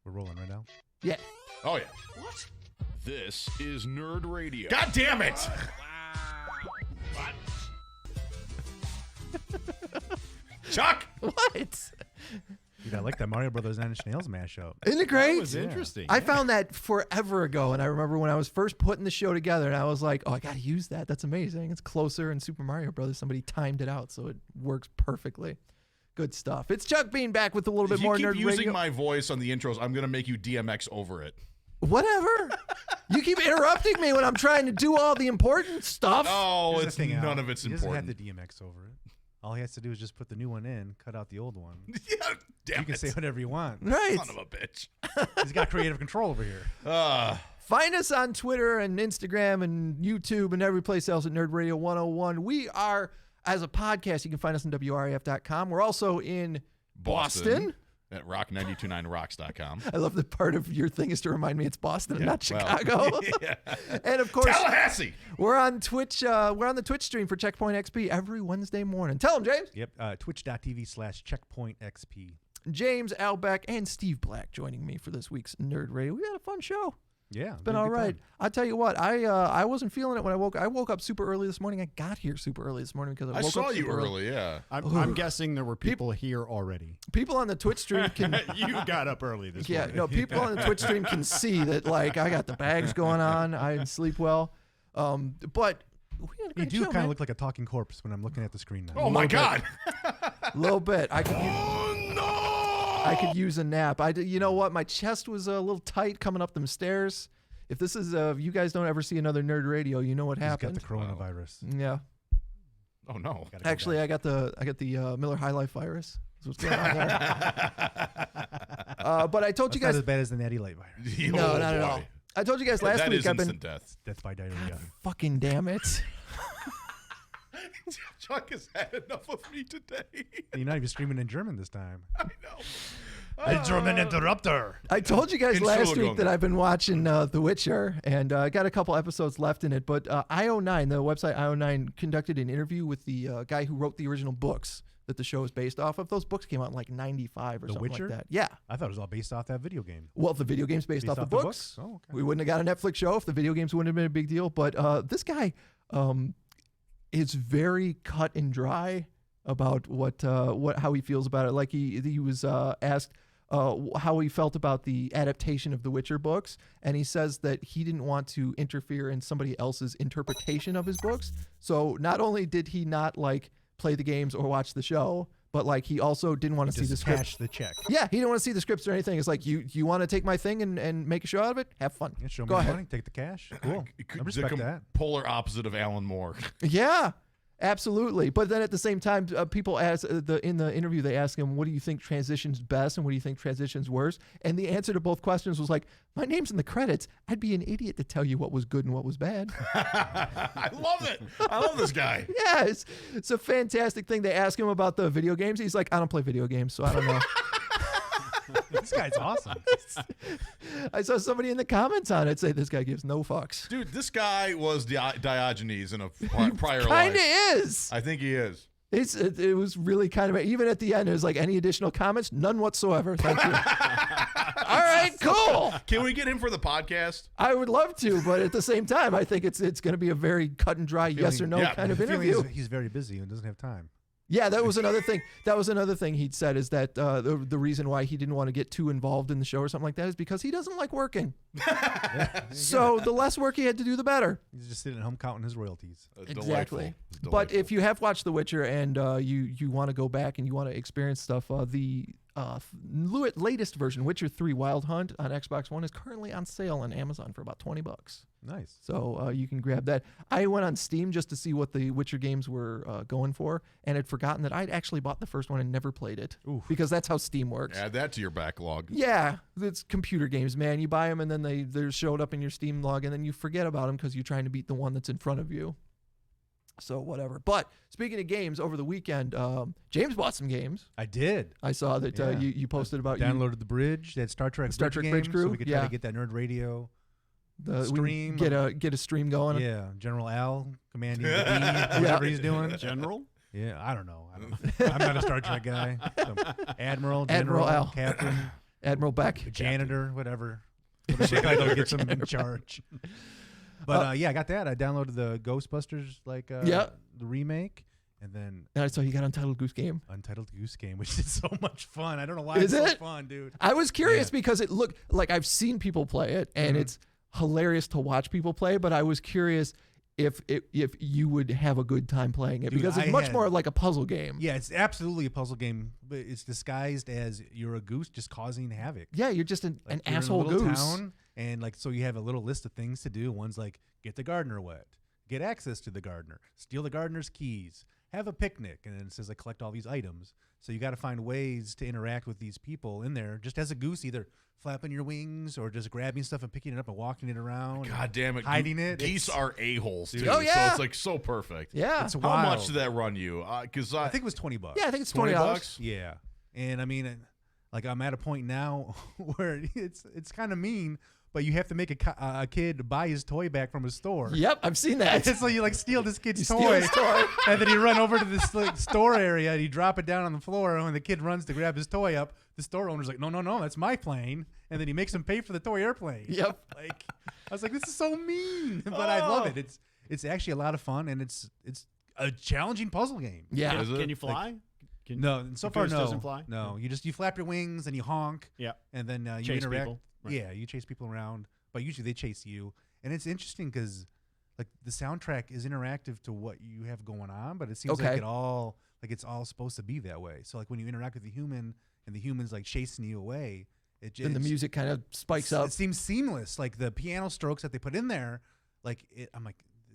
We're rolling right now. Yeah. Oh, yeah. What? This is Nerd Radio. God damn it! Chuck! What? Dude, I like that Mario Brothers 9 Inch Nails mashup. Isn't it great? That was interesting. I found that forever ago, and I remember when I was first putting the show together, and I was like, oh, I got to use that. That's amazing. It's closer in Super Mario Brothers. Somebody timed it out, so it works perfectly. Good stuff. It's Chuck Bean back with a little bit more Nerd If you keep using Radio. my voice on the intros, I'm going to make you DMX over it. Whatever. You keep interrupting me when I'm trying to do all the important stuff. Oh, Here's it's the thing, none Al. of it's he doesn't important. have the DMX over it. All he has to do is just put the new one in, cut out the old one. Yeah, damn You can it. say whatever you want. Right. Son of a bitch. He's got creative control over here. Find us on Twitter and Instagram and YouTube and every place else at Nerd Radio 101. We are, as a podcast, you can find us on WRAF.com. We're also in Boston. At rock929rocks.com. I love that part of your thing is to remind me it's Boston and not well, Chicago. yeah. And of course, Tallahassee. we're on Twitch. We're on the Twitch stream for Checkpoint XP every Wednesday morning. Tell them, James. Yep. Twitch.tv/checkpointxp. James, Al Beck, and Steve Black joining me for this week's Nerd Radio. We had a fun show. Yeah. It's been all right. I'll tell you what, I wasn't feeling it when I woke up. I woke up super early this morning. I got here super early this morning because I woke saw up you super early, yeah. I'm guessing there were people here already. People on the Twitch stream can You got up early this morning. no, people on the Twitch stream can see that like I got the bags going on. I didn't sleep well. But we had a You great do show, kind man. of look like a talking corpse when I'm looking at the screen now. Oh, my God. A little bit. I could use a nap. You know what? My chest was a little tight coming up them stairs. If this is you guys don't ever see another Nerd Radio, you know what He's happened. got the coronavirus. Yeah. Oh, no. Gotta go Actually, back. I got the Miller High Life virus. That's what's going on there. But I told That's you guys. not as bad as the Natty Light virus. No, Oh, not at all. boy. I told you guys last That week is I've been. instant death. Death by diarrhea. Fucking damn it. Chuck has had enough of me today. You're not even streaming in German this time. I know. German interrupter. I told you guys last week Entschuldigung. that I've been watching The Witcher, and I got a couple episodes left in it. But IO9, the website IO9, conducted an interview with the guy who wrote the original books that the show is based off of. Those books came out in like 95 or The something Witcher? like that. Yeah. I thought it was all based off that video game. Well, the video game's based off the books. Oh, okay. We wouldn't have got a Netflix show if the video games wouldn't have been a big deal. But this guy is very cut and dry about how he feels about it. Like he was asked how he felt about the adaptation of the Witcher books, and he says that he didn't want to interfere in somebody else's interpretation of his books. So not only did he not like play the games or watch the show, but like he also didn't want to see the Just script. cash the check. Yeah, he didn't want to see the scripts or anything. It's like you want to take my thing and make a show out of it? Have fun. Yeah, show me Go the ahead. money, take the cash. Cool. I The respect that. polar opposite of Alan Moore. Yeah, absolutely. But then at the same time, people ask in the interview, they ask him, "What do you think transitions best, and what do you think transitions worse?" And the answer to both questions was like, "My name's in the credits. I'd be an idiot to tell you what was good and what was bad." I love it. I love this guy. Yeah, it's a fantastic thing. They ask him about the video games. He's like, "I don't play video games, so I don't know." This guy's awesome. I saw somebody in the comments on it say this guy gives no fucks. Dude, this guy was Diogenes in a prior life. Kind of is. I think he is. It was really kind of, even at the end, it was like, any additional comments? None whatsoever. Thank you. All right, cool. Can we get him for the podcast? I would love to, but at the same time, I think it's going to be a very cut and dry yes or no yeah, kind of The feeling interview. He's very busy and doesn't have time. Yeah, that was another thing. That was another thing he'd said is that the reason why he didn't want to get too involved in the show or something like that is because he doesn't like working. So the less work he had to do, the better. He's just sitting at home counting his royalties. Exactly. Delightful. But if you have watched The Witcher and you want to go back and you want to experience stuff, the latest version, Witcher 3 Wild Hunt on Xbox One, is currently on sale on Amazon for about $20. Nice. So you can grab that. I went on Steam just to see what the Witcher games were going for, and had forgotten that I'd actually bought the first one and never played it. Oof. Because that's how Steam works. Add that to your backlog. Yeah, it's computer games, man. You buy them and then they're showed up in your Steam log, and then you forget about them because you're trying to beat the one that's in front of you. So whatever. But speaking of games, over the weekend, James bought some games. I did. I saw that Yeah. you posted about you Downloaded the bridge. That Star Trek Bridge Crew, so we could yeah. try to get that Nerd Radio. we stream. get a stream going. Yeah, General Al commanding the D, whatever he's doing. General? Yeah, I don't know. I'm not a Star Trek guy. So, Admiral, General, Al. Captain. Admiral Beck. Janitor, whatever. Title gets him in charge. But yeah, I got that. I downloaded the Ghostbusters the remake, and then And so you got Untitled Goose Game. Untitled Goose Game, which is so much fun. I don't know why Is it's it? so fun, dude. I was curious because it looked like I've seen people play it, and it's hilarious to watch people play. But I was curious if you would have a good time playing it, Dude, because it's much more like a puzzle game. Yeah, it's absolutely a puzzle game, but it's disguised as you're a goose just causing havoc. Yeah, you're just an You're asshole in a little goose. town, and so you have a little list of things to do. One's like get the gardener wet, get access to the gardener, steal the gardener's keys, have a picnic, and then it says collect all these items. So you got to find ways to interact with these people in there, just as a goose, either flapping your wings or just grabbing stuff and picking it up and walking it around. God damn it. Hiding it. Geese are a-holes, too. Oh, yeah. So it's so perfect. Yeah. It's How wild. much did that run you? Because I think it was $20. Yeah, I think it's $20. Yeah, and I mean, I'm at a point now where it's kind of mean, but you have to make a kid buy his toy back from a store. Yep, I've seen that. So you steal this kid's steal toy, his toy. and then you run over to this store area and you drop it down on the floor. And when the kid runs to grab his toy up, the store owner's like, no, that's my plane. And then he makes him pay for the toy airplane. Yep. I was like, this is so mean, but I love it. It's actually a lot of fun, and it's a challenging puzzle game. Yeah. Can you fly? No, so far goose no. doesn't fly? No, you flap your wings and you honk. Yeah. And then you Chase interact. people. Right. Yeah, you chase people around, but usually they chase you. And it's interesting because the soundtrack is interactive to what you have going on, but it seems like it's all supposed to be that way. So when you interact with the human and the human's chasing you away, And the music kind of spikes up. It seems seamless. The piano strokes that they put in there, it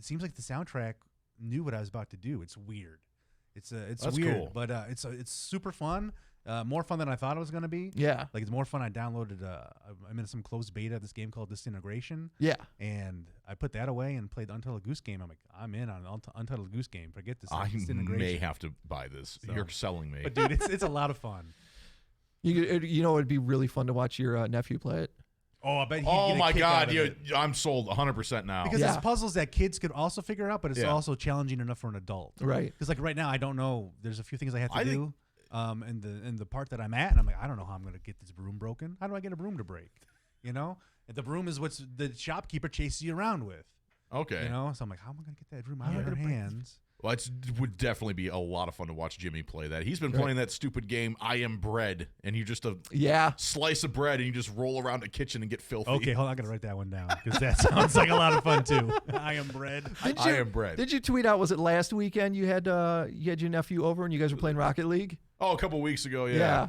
seems like the soundtrack knew what I was about to do. It's weird. It's That's weird, cool. but it's super fun. More fun than I thought it was going to be. Yeah. It's more fun. I downloaded I'm in some closed beta of this game called Disintegration. Yeah. And I put that away and played the Untitled Goose Game. I'm in on Untitled Goose Game. Forget this. I Disintegration. may have to buy this. So. You're selling me. But dude, it's a lot of fun. It'd be really fun to watch your nephew play it. Oh, I bet he'd Oh get a my kick out God, of it. I'm sold 100% now. Because Yeah. it's puzzles that kids could also figure out, but it's Yeah. also challenging enough for an adult. Right. Because right now I don't know. There's a few things I have to I do. In the part that I'm at, and I'm like, I don't know how I'm going to get this broom broken. How do I get a broom to break? And the broom is what the shopkeeper chases you around with. Okay. So I'm like, how am I going to get that broom out of her hands? Well, it would definitely be a lot of fun to watch Jimmy play that. He's been playing that stupid game, I Am Bread, and you just slice of bread and you just roll around the kitchen and get filthy. Okay, hold on, I got to write that one down because that sounds like a lot of fun too. I am bread. I Am Bread. Did you tweet out? Was it last weekend you had your nephew over and you guys were playing Rocket League? Oh, a couple weeks ago, yeah.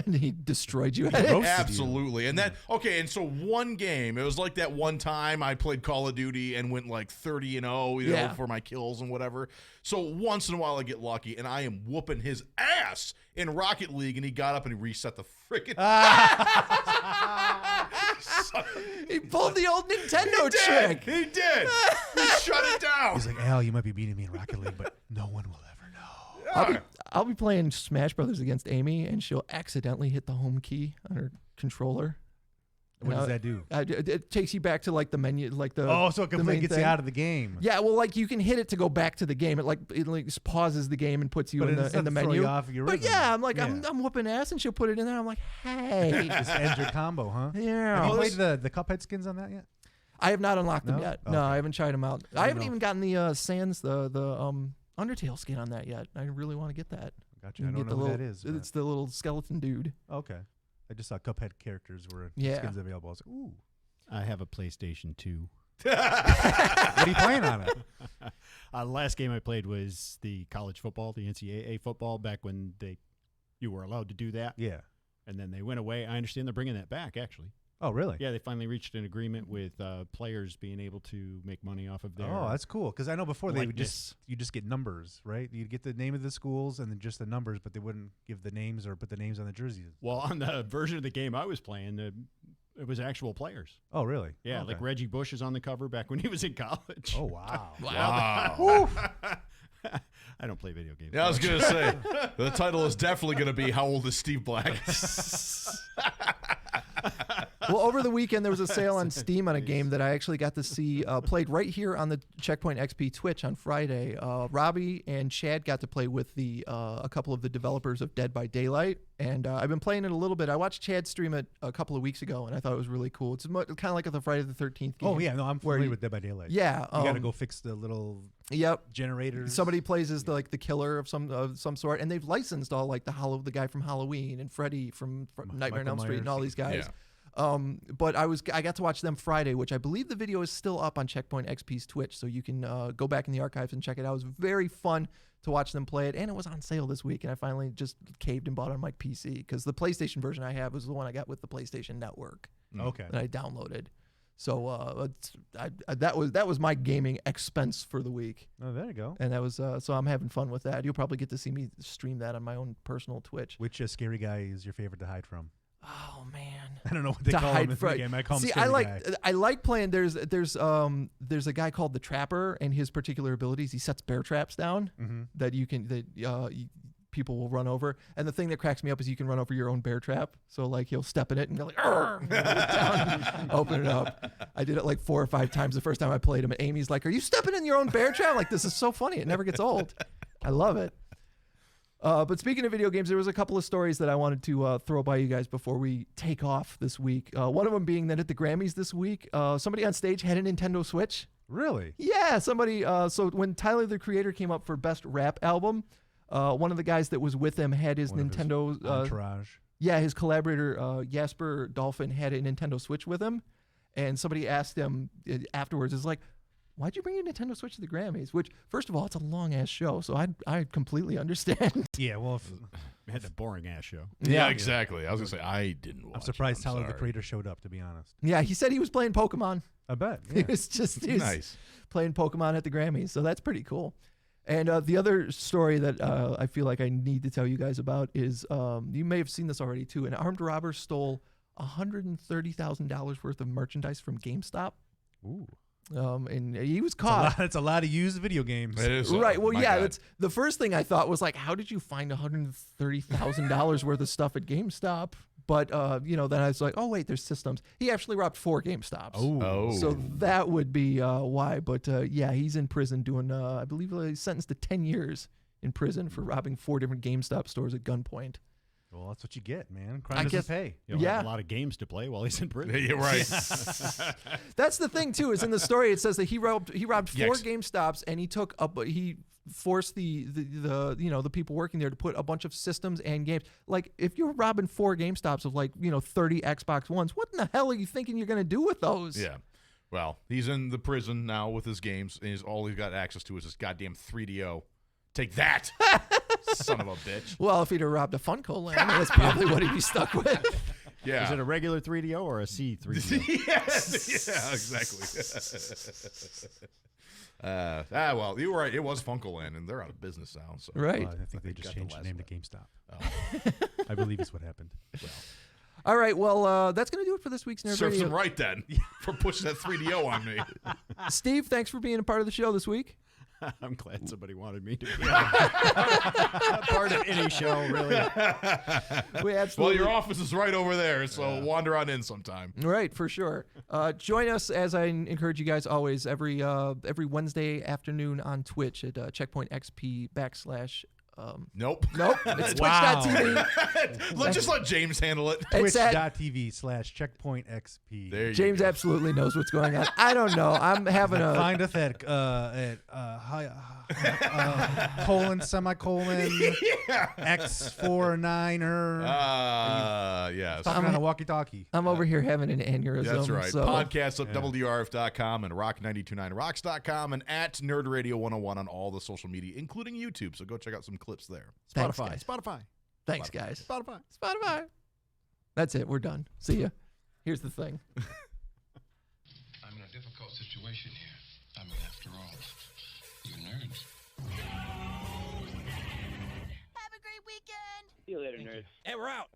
And he destroyed you. Absolutely. And and so one game, it was like that one time I played Call of Duty and went 30-0, you know, for my kills and whatever. So once in a while I get lucky and I am whooping his ass in Rocket League and he got up and he reset the freaking He pulled the old Nintendo trick. He did. He shut it down. He's like, Al, you might be beating me in Rocket League, but no one will ever know. I'll be playing Smash Brothers against Amy, and she'll accidentally hit the home key on her controller. What does that do? It takes you back to the menu, so it completely gets you out of the game. Yeah, well, you can hit it to go back to the game. It just pauses the game and puts you in the menu. But yeah, I'm I'm whooping ass, and she'll put it in there. I'm like, hey, just end your combo, huh? Yeah. Have you played the Cuphead skins on that yet? I have not unlocked them No? yet. Okay. No, I haven't tried them out. I haven't even gotten the Sans the Undertale skin on that yet. I really want to get that. Gotcha. I don't know who that is. It's the little skeleton dude. Okay. I just saw Cuphead characters were skins available. I was like, ooh. I have a PlayStation 2. What are you playing on it? Last game I played was the college football, the NCAA football, back when you were allowed to do that. Yeah. And then they went away. I understand they're bringing that back, actually. Oh, really? Yeah, they finally reached an agreement with players being able to make money off of their. Oh, that's cool. Because I know before you likeness. just get numbers, right? You'd get the name of the schools and then just the numbers, but they wouldn't give the names or put the names on the jerseys. Well, on the version of the game I was playing, it was actual players. Oh, really? Yeah, okay. like Reggie Bush is on the cover back when he was in college. Oh, wow. Wow. I don't play video games. Yeah, I was going to say, the title is definitely going to be How Old is Steve Black? Well, over the weekend, there was a sale on Steam on a game that I actually got to see played right here on the Checkpoint XP Twitch on Friday. Robbie and Chad got to play with a couple of the developers of Dead by Daylight, and I've been playing it a little bit. I watched Chad stream it a couple of weeks ago, and I thought it was really cool. It's kind of like the Friday the 13th game. Oh, yeah. No, I'm familiar with Dead by Daylight. Yeah. You got to go fix the little generators. Somebody plays as the killer of some sort, and they've licensed all like the guy from Halloween and Freddy from Nightmare on Elm Street and all these guys. Yeah. But I got to watch them Friday, which I believe the video is still up on Checkpoint XP's Twitch, so you can go back in the archives and check it out. It was very fun to watch them play it, and it was on sale this week, and I finally just caved and bought it on my PC because the PlayStation version I have was the one I got with the PlayStation Network. Okay. That I downloaded. So that was my gaming expense for the week. Oh, there you go. And that was so I'm having fun with that. You'll probably get to see me stream that on my own personal Twitch. Which scary guy is your favorite to hide from? Oh man, I don't know what they call him in the game. I call him scary guy. I like playing. There's a guy called the Trapper, and his particular abilities, he sets bear traps down that people will run over. And the thing that cracks me up is you can run over your own bear trap. So like he'll step in it and go like, down, open it up. I did it like 4 or 5 times the first time I played him. And Amy's like, "Are you stepping in your own bear trap?" Like, this is so funny. It never gets old. I love it. But speaking of video games, there was a couple of stories that I wanted to throw by you guys before we take off this week. One of them being that at the Grammys this week, somebody on stage had a Nintendo Switch. Really? Yeah, somebody. So when Tyler, the Creator, came up for Best Rap Album, one of the guys that was with him had his Nintendo entourage. Yeah, his collaborator Jasper Dolphin had a Nintendo Switch with him, and somebody asked him afterwards, "Is like, why'd you bring your Nintendo Switch to the Grammys?" Which, first of all, it's a long ass show, so I completely understand. Yeah, well, we had a boring ass show. Yeah, exactly. I was gonna say I didn't watch. I'm surprised Tyler, the sorry. Creator, showed up. To be honest. Yeah, he said he was playing Pokemon. I bet. He Yeah. was Nice. playing Pokemon at the Grammys, so that's pretty cool. And the other story that I feel like I need to tell you guys about is you may have seen this already too. An armed robber stole $130,000 worth of merchandise from GameStop. Ooh. And he was caught. That's a lot of used video games. It is Right. Well, my yeah. God. That's the first thing I thought was like, how did you find $130,000 worth of stuff at GameStop? But then I was like, oh wait, there's systems. He actually robbed 4 GameStops. Oh. So that would be why. But yeah, he's in prison doing. I believe he's sentenced to 10 years in prison for robbing 4 different GameStop stores at gunpoint. Well, that's what you get, man. Crime doesn't pay. He'll have a lot of games to play while he's in prison. Yeah, right. That's the thing too. Is in the story it says that he robbed 4 Yes. GameStops, and he forced the people working there to put a bunch of systems and games. Like, if you're robbing 4 GameStops of 30 Xbox Ones, what in the hell are you thinking you're gonna do with those? Yeah. Well, he's in the prison now with his games, and all he's got access to is this goddamn 3DO. Take that, son of a bitch. Well, if he'd have robbed a Funko Land, that's probably what he'd be stuck with. Yeah. Is it a regular 3DO or a C3DO? Yes. Yeah, exactly. Well, you were right. It was Funko Land, and they're out of business now. So. Right. I think they just changed the name to GameStop. Oh. I believe is what happened. Well, All right. Well, that's gonna do it for this week's Nerd serves Radio. him right then for pushing that 3DO on me. Steve, thanks for being a part of the show this week. I'm glad somebody wanted me to be part of any show, really. We absolutely. Well, your office is right over there, so wander on in sometime. Right, for sure. Join us, as I encourage you guys always, every Wednesday afternoon on Twitch at Checkpoint XP / Nope. It's Wow. twitch.tv. Just let James handle it. It's at Twitch.tv/checkpointxp. There you James go. absolutely knows what's going on. I don't know. I'm having a Find us at semicolon X49er. Yes. Talking on a walkie-talkie. I'm over here having an aneurysm. That's right. So. Podcasts at WDRF.com and Rock929Rocks.com and at NerdRadio101 on all the social media, including YouTube. So go check out some clips there. Thanks, Spotify. guys. Thanks, guys. Spotify. Spotify. That's it. We're done. See ya. Here's the thing. I'm in a difficult situation here. I mean, after all, you're nerds. Have a great weekend. See you later, nerd. And we're out.